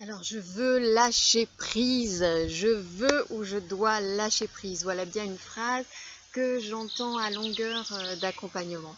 Alors, je veux lâcher prise. Je veux ou je dois lâcher prise. Voilà bien une phrase que j'entends à longueur d'accompagnement.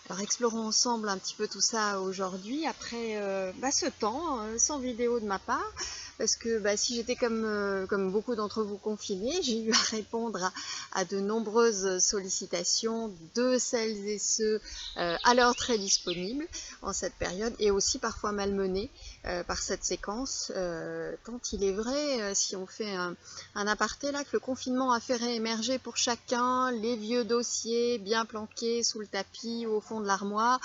Alors, explorons ensemble un petit peu tout ça aujourd'hui, après ce temps sans vidéo de ma part, parce que si j'étais comme beaucoup d'entre vous confinés, j'ai eu à répondre à de nombreuses sollicitations de celles et ceux alors très disponibles en cette période, et aussi parfois malmenés par cette séquence, tant il est vrai, si on fait un aparté là, que le confinement a fait réémerger pour chacun les vieux dossiers bien planqués sous le tapis ou au fond de l'armoire,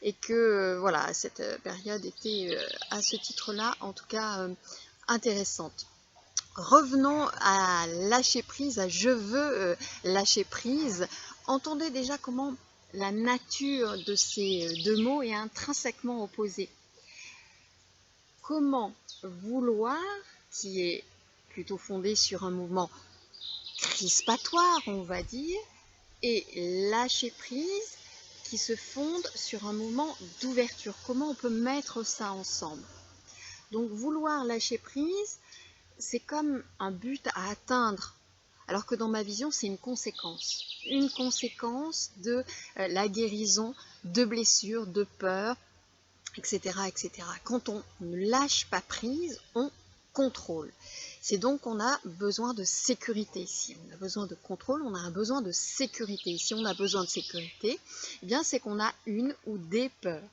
et que voilà, cette période était à ce titre-là, en tout cas, intéressante. Revenons à lâcher prise, à je veux lâcher prise. Entendez déjà comment la nature de ces deux mots est intrinsèquement opposée. Comment vouloir, qui est plutôt fondé sur un mouvement crispatoire, on va dire, et lâcher prise qui se fonde sur un mouvement d'ouverture. Comment on peut mettre ça ensemble? Donc vouloir lâcher prise, c'est comme un but à atteindre, alors que dans ma vision, c'est une conséquence de la guérison de blessures, de peurs, etc., etc. Quand on ne lâche pas prise, on contrôle. C'est donc qu'on a besoin de sécurité. Si on a besoin de contrôle, on a un besoin de sécurité. Si on a besoin de sécurité, eh bien c'est qu'on a une ou des peurs.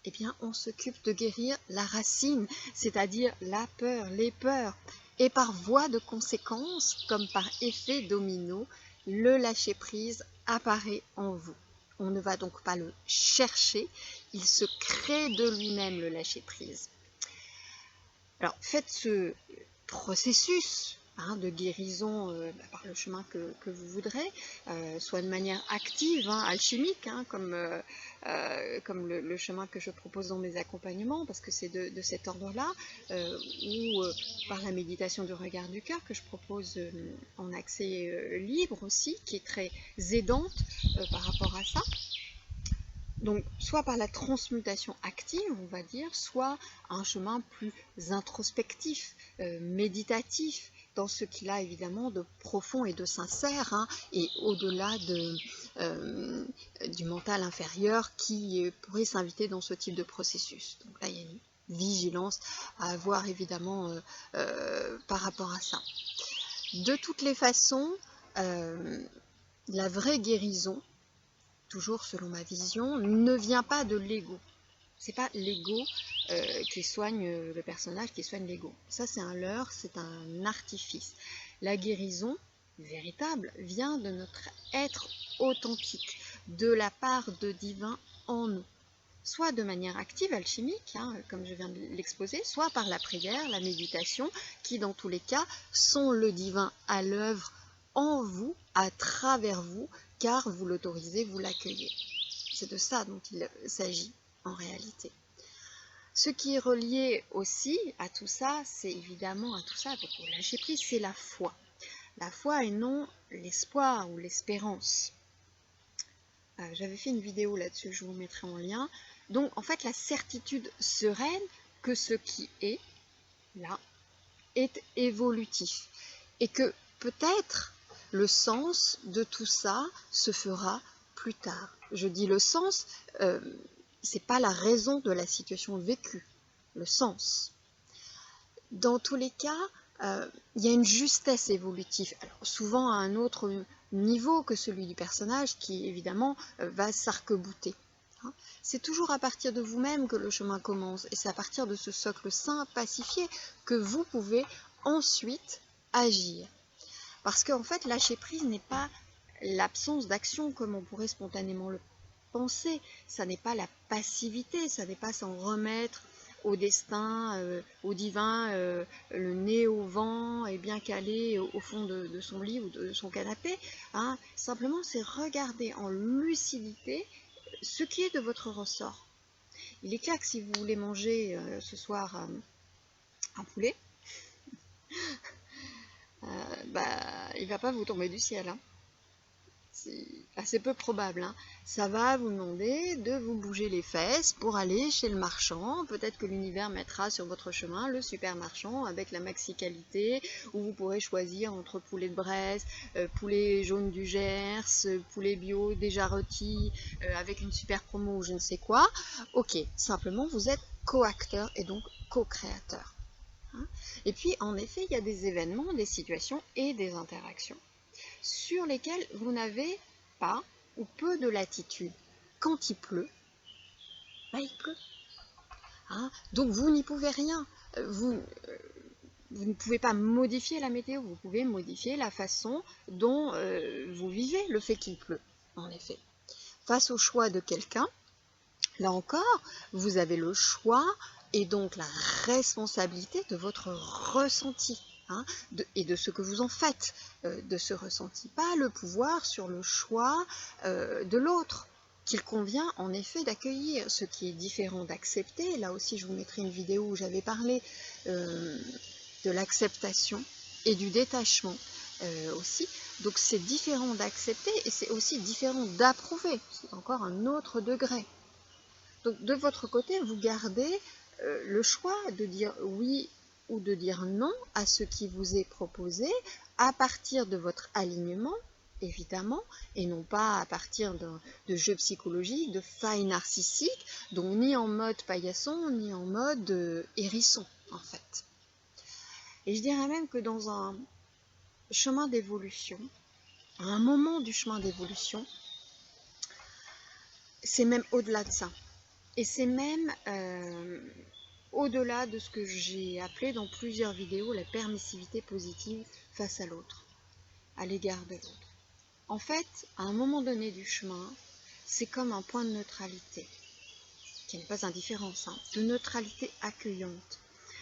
Eh bien, on s'occupe de guérir la racine, c'est-à-dire la peur, les peurs. Et par voie de conséquence, comme par effet domino, le lâcher-prise apparaît en vous. On ne va donc pas le chercher, il se crée de lui-même, le lâcher-prise. Alors, faites ce processus de guérison par le chemin que vous voudrez, soit de manière active, alchimique, comme le chemin que je propose dans mes accompagnements, parce que c'est de cet ordre-là, ou par la méditation du regard du cœur que je propose en accès libre aussi, qui est très aidante par rapport à ça. Donc, soit par la transmutation active, on va dire, soit un chemin plus introspectif, méditatif, dans ce qu'il a évidemment de profond et de sincère, et au-delà du mental inférieur qui pourrait s'inviter dans ce type de processus. Donc là, il y a une vigilance à avoir évidemment par rapport à ça. De toutes les façons, la vraie guérison, toujours selon ma vision, ne vient pas de l'ego. C'est pas l'ego qui soigne le personnage, qui soigne l'ego. Ça, c'est un leurre, c'est un artifice. La guérison véritable vient de notre être authentique, de la part de divin en nous. Soit de manière active, alchimique, comme je viens de l'exposer, soit par la prière, la méditation, qui dans tous les cas sont le divin à l'œuvre en vous, à travers vous, car vous l'autorisez, vous l'accueillez. C'est de ça dont il s'agit en réalité. Ce qui est relié aussi à tout ça, c'est évidemment à tout ça, donc au lâcher prise, c'est la foi. La foi et non l'espoir ou l'espérance. J'avais fait une vidéo là-dessus, je vous mettrai en lien. Donc en fait, la certitude sereine que ce qui est là est évolutif et que peut-être le sens de tout ça se fera plus tard. Je dis le sens, c'est pas la raison de la situation vécue, le sens. Dans tous les cas, il y a une justesse évolutive, alors souvent à un autre niveau que celui du personnage qui évidemment va s'arc-bouter. C'est toujours à partir de vous-même que le chemin commence, et c'est à partir de ce socle sain, pacifié, que vous pouvez ensuite agir. Parce qu'en fait, lâcher prise n'est pas l'absence d'action comme on pourrait spontanément le penser, ça n'est pas la passivité, ça n'est pas s'en remettre au destin, au divin, le nez au vent et bien calé au fond de son lit ou de son canapé. Simplement, c'est regarder en lucidité ce qui est de votre ressort. Il est clair que si vous voulez manger ce soir un poulet, il ne va pas vous tomber du ciel. c'est assez peu probable, hein. Ça va vous demander de vous bouger les fesses pour aller chez le marchand. Peut-être que l'univers mettra sur votre chemin le super marchand avec la maxi qualité, où vous pourrez choisir entre poulet de Bresse, poulet jaune du Gers, poulet bio déjà rôti avec une super promo ou je ne sais quoi. Ok, simplement vous êtes co-acteur et donc co-créateur. Et puis en effet, il y a des événements, des situations et des interactions sur lesquelles vous n'avez pas ou peu de latitude. Quand il pleut, il pleut. Donc vous n'y pouvez rien. Vous ne pouvez pas modifier la météo, vous pouvez modifier la façon dont vous vivez le fait qu'il pleut, en effet. Face au choix de quelqu'un, là encore, vous avez le choix et donc la responsabilité de votre ressenti. Et de ce que vous en faites de ce ressenti, pas le pouvoir sur le choix de l'autre, qu'il convient en effet d'accueillir, ce qui est différent d'accepter. Là aussi je vous mettrai une vidéo où j'avais parlé de l'acceptation et du détachement aussi. Donc c'est différent d'accepter et c'est aussi différent d'approuver, c'est encore un autre degré. Donc de votre côté, vous gardez le choix de dire oui ou de dire non à ce qui vous est proposé à partir de votre alignement, évidemment, et non pas à partir de jeux psychologiques, de failles narcissiques, donc ni en mode paillasson, ni en mode hérisson, en fait. Et je dirais même que dans un chemin d'évolution, à un moment du chemin d'évolution, c'est même au-delà de ça. Et c'est même au-delà de ce que j'ai appelé dans plusieurs vidéos la permissivité positive face à l'autre, à l'égard de l'autre. En fait, à un moment donné du chemin, c'est comme un point de neutralité, qui n'est pas indifférence, de neutralité accueillante.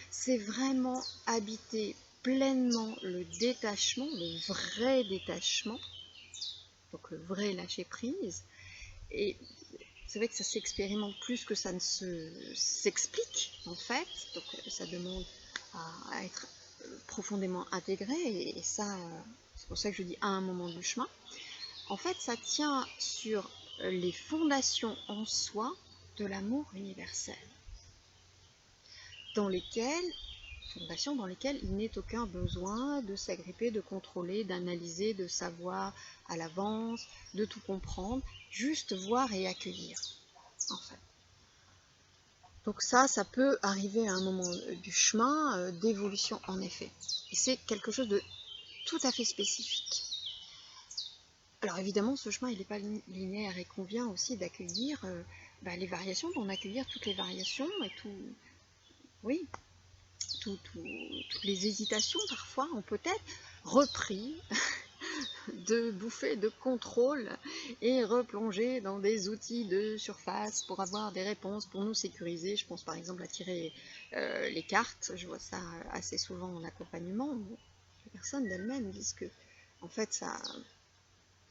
C'est vraiment habiter pleinement le détachement, le vrai détachement, donc le vrai lâcher prise, et c'est vrai que ça s'expérimente plus que ça ne s'explique en fait, donc ça demande à être profondément intégré et ça, c'est pour ça que je dis à un moment du chemin. En fait, ça tient sur les fondations en soi de l'amour universel, dans lesquelles il n'est aucun besoin de s'agripper, de contrôler, d'analyser, de savoir à l'avance, de tout comprendre, juste voir et accueillir, en fait. Donc ça peut arriver à un moment du chemin d'évolution, en effet. Et c'est quelque chose de tout à fait spécifique. Alors évidemment, ce chemin, il n'est pas linéaire et convient aussi d'accueillir les variations, d'en accueillir toutes les variations et toutes les hésitations parfois ont peut-être repris de bouffer de contrôle et replonger dans des outils de surface pour avoir des réponses, pour nous sécuriser. Je pense par exemple à tirer les cartes, je vois ça assez souvent en accompagnement. Les personnes d'elles-mêmes disent que en fait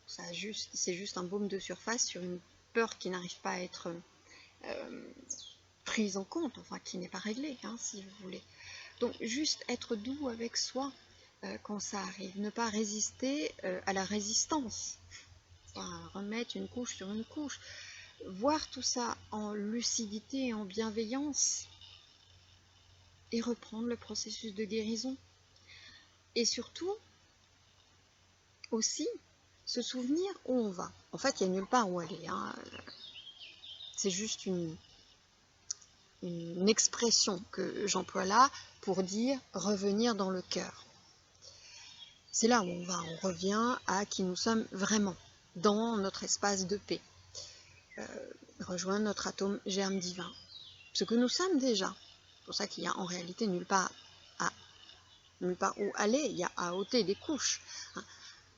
c'est juste un baume de surface sur une peur qui n'arrive pas à être prise en compte, enfin qui n'est pas réglée, si vous voulez. Donc juste être doux avec soi quand ça arrive, ne pas résister à la résistance, enfin, remettre une couche sur une couche, voir tout ça en lucidité et en bienveillance et reprendre le processus de guérison. Et surtout, aussi, se souvenir où on va. En fait, il n'y a nulle part où aller. C'est juste une expression que j'emploie là pour dire revenir dans le cœur. C'est là où on va, on revient à qui nous sommes vraiment, dans notre espace de paix. Rejoindre notre atome germe divin. Ce que nous sommes déjà. C'est pour ça qu'il y a en réalité nulle part où aller, il y a à ôter des couches.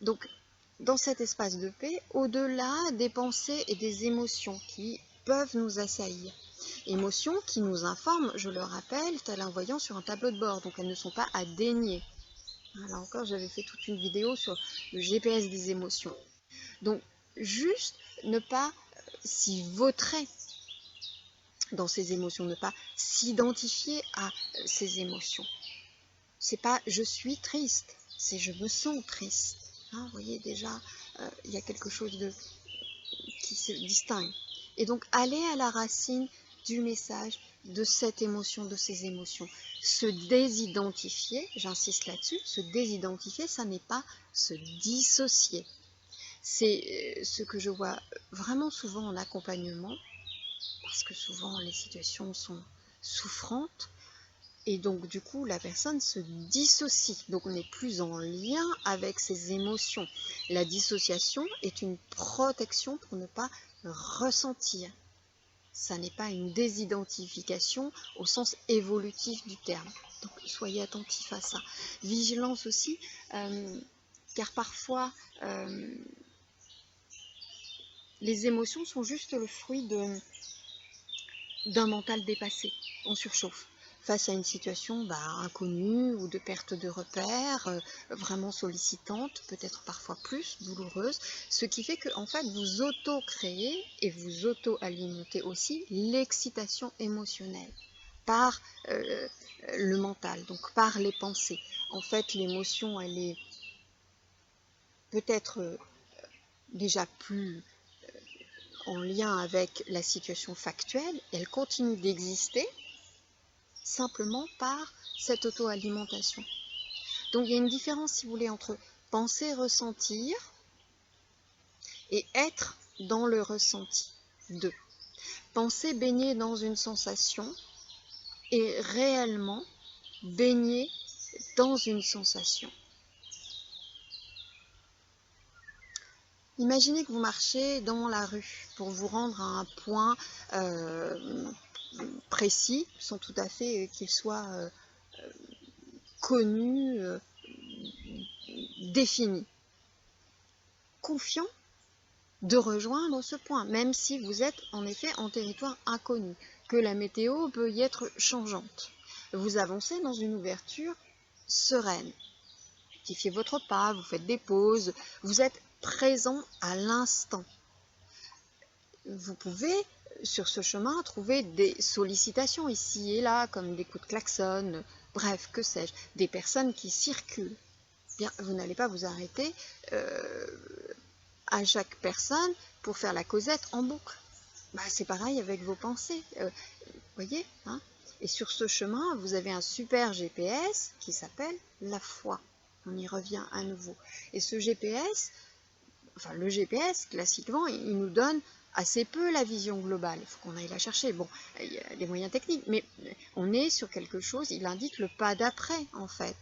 Donc, dans cet espace de paix, au-delà des pensées et des émotions qui peuvent nous assaillir. Émotions qui nous informent, je le rappelle, tel un voyant sur un tableau de bord, donc elles ne sont pas à dénier. Là encore, j'avais fait toute une vidéo sur le GPS des émotions. Donc, juste ne pas s'y vautrer dans ces émotions, ne pas s'identifier à ces émotions. C'est pas « je suis triste », c'est « je me sens triste ». Vous voyez déjà il y a quelque chose qui se distingue. Et donc, aller à la racine du message, de cette émotion, de ces émotions. Se désidentifier, j'insiste là-dessus, se désidentifier, ça n'est pas se dissocier. C'est ce que je vois vraiment souvent en accompagnement, parce que souvent les situations sont souffrantes, et donc du coup la personne se dissocie, donc on n'est plus en lien avec ses émotions. La dissociation est une protection pour ne pas ressentir. Ça n'est pas une désidentification au sens évolutif du terme. Donc soyez attentifs à ça. Vigilance aussi, car parfois les émotions sont juste le fruit d'un mental dépassé. On surchauffe face à une situation inconnue ou de perte de repères, vraiment sollicitante, peut-être parfois plus douloureuse, ce qui fait que en fait vous auto-créez et vous auto-alimentez aussi l'excitation émotionnelle par le mental, donc par les pensées. En fait, l'émotion, elle est peut-être déjà plus en lien avec la situation factuelle, elle continue d'exister simplement par cette auto-alimentation. Donc il y a une différence, si vous voulez, entre penser, ressentir et être dans le ressenti. Deux. Penser, baigner dans une sensation et réellement baigner dans une sensation. Imaginez que vous marchez dans la rue pour vous rendre à un point précis, sans tout à fait qu'il soit connu, défini. Confiant de rejoindre ce point, même si vous êtes en effet en territoire inconnu, que la météo peut y être changeante. Vous avancez dans une ouverture sereine. Rectifiez votre pas, vous faites des pauses, vous êtes présent à l'instant. Vous pouvez, sur ce chemin, trouver des sollicitations ici et là, comme des coups de klaxon, bref, que sais-je, des personnes qui circulent. Bien, vous n'allez pas vous arrêter à chaque personne pour faire la causette en boucle. C'est pareil avec vos pensées, voyez, hein. Et sur ce chemin, vous avez un super GPS qui s'appelle la foi. On y revient à nouveau. Et ce GPS, le GPS, classiquement, il nous donne assez peu la vision globale. Il faut qu'on aille la chercher. Bon, il y a des moyens techniques, mais on est sur quelque chose, il indique le pas d'après, en fait.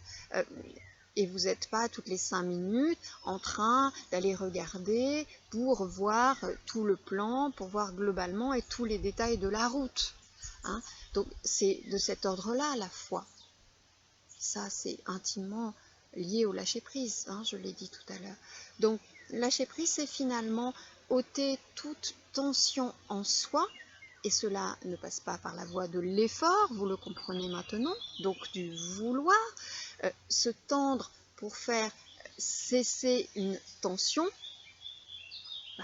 Et vous n'êtes pas toutes les 5 minutes en train d'aller regarder pour voir tout le plan, pour voir globalement et tous les détails de la route. Hein. Donc c'est de cet ordre-là la foi. Ça, c'est intimement lié au lâcher-prise, hein, je l'ai dit tout à l'heure. Donc lâcher-prise, c'est finalement ôter toute tension en soi, et cela ne passe pas par la voie de l'effort, vous le comprenez maintenant, donc du vouloir, se tendre pour faire cesser une tension,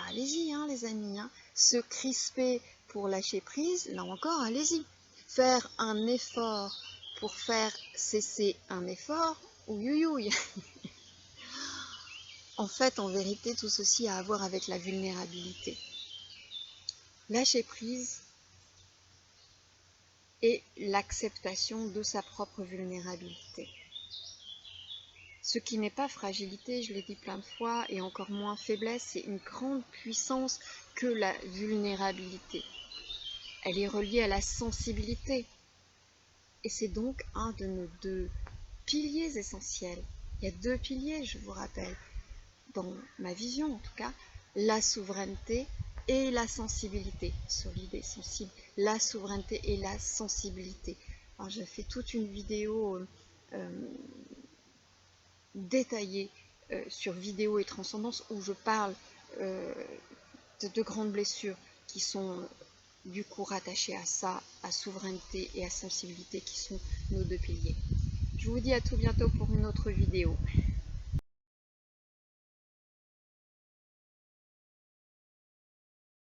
allez-y, hein, les amis, hein. Se crisper pour lâcher prise, là encore, allez-y. Faire un effort pour faire cesser un effort, ouïouïouï. En fait, en vérité, tout ceci a à voir avec la vulnérabilité. Lâcher prise et l'acceptation de sa propre vulnérabilité. Ce qui n'est pas fragilité, je l'ai dit plein de fois, et encore moins faiblesse, c'est une grande puissance que la vulnérabilité. Elle est reliée à la sensibilité. Et c'est donc un de nos 2 piliers essentiels. Il y a 2 piliers, je vous rappelle, dans ma vision en tout cas, la souveraineté et la sensibilité, solide et sensible, la souveraineté et la sensibilité. Alors j'ai fait toute une vidéo détaillée sur vidéo et transcendance où je parle de 2 grandes blessures qui sont du coup rattachées à ça, à souveraineté et à sensibilité qui sont nos 2 piliers. Je vous dis à tout bientôt pour une autre vidéo.